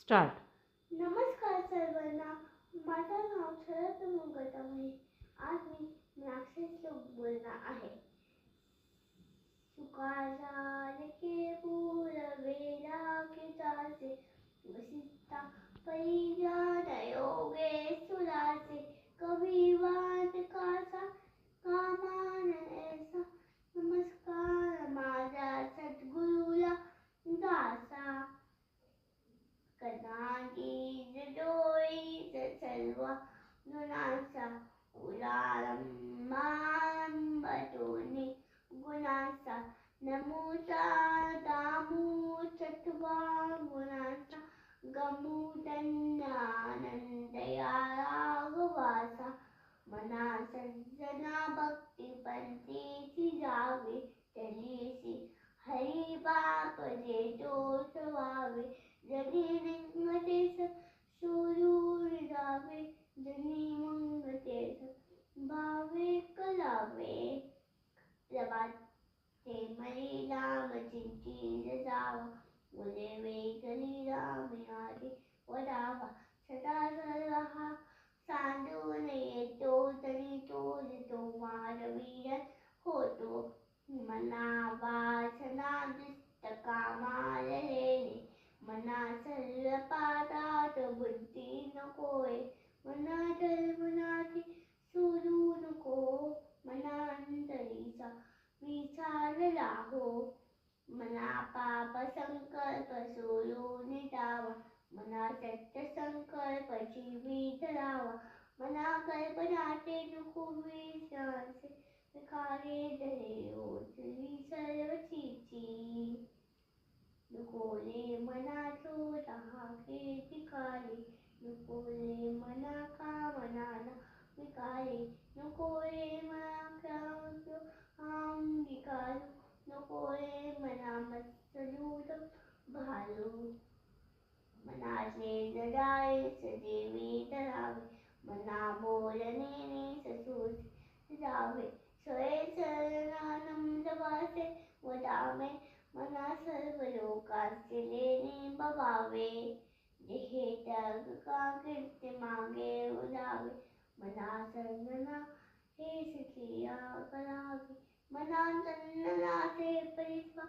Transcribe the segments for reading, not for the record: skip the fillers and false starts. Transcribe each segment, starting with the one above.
Start. नमस्कार सर्वांना. माझं नाव शरद गौतम आहे. आज मी मीनाक्षी श्लोक बोलणार आहे. सुखाचा के वेला के जासे वसिता परिजान योगे सुरासे कविवान कासा कामान ऐसा नमस्कार माझा सद्गुरूला दासा कदाचित डोळीत सर्व गुणांचा उलारंभारंभतोनी गुणांचा नमूचा दामूचत्वा गुणांचा गमुदन्यानंद या राघवासा मना सज्जना भक्ती पंथीची जावे तलीसी हरिबाप जे दोष व्हावे जनी निंगतेस सुरूर जावे जनी मंगतेस भावे कलावे प्रभात ते मरी राम चिंतीत जावा मुले वेगली राम यादी वडावा सदा सर्वहा सांडून येतो तरी तो मारवीर होतो मना वासना दुष्ट कामालेले मना सर्व पादात बुद्धी नकोय मना धर्मनाथी सुरू नको मना अंतरीचा विचार राहो मना पाप संकल्प सोडून टावा मना सत्य संकल्प जीवित राहावा मना कल्पनाते नको विश्वासे विकारे धरे ओझली सर्व चिची नुकोले मना छोटा के ठिकाणी नुकोले मना कामनाला विकारे नुकोले मना क्रांतो हम विकारू नुकोले मना मत्सरूत भालू मनाचे जडाळे सदेवी धरावे मना बोलणे ससूत जावे सोये शरणानंद वासे वदामे मना सर्व लोकांचे लेणे बवावे जेहे त्याग का कीर्ती मागे उदावे मना सर्वना हे क्रिया करावी मना तन्नाचे परिस्वा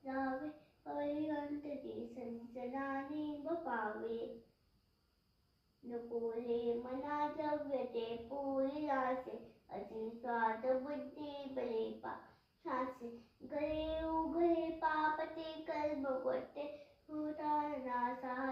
जावे परिगंतती संजनाने बपावे नकोले मना द्रव्य ते पोरी रासे अति स्वार्थ बुद्धी बलेपा शासे गरे उघडे पाप ते कर्म कोटे होता नासा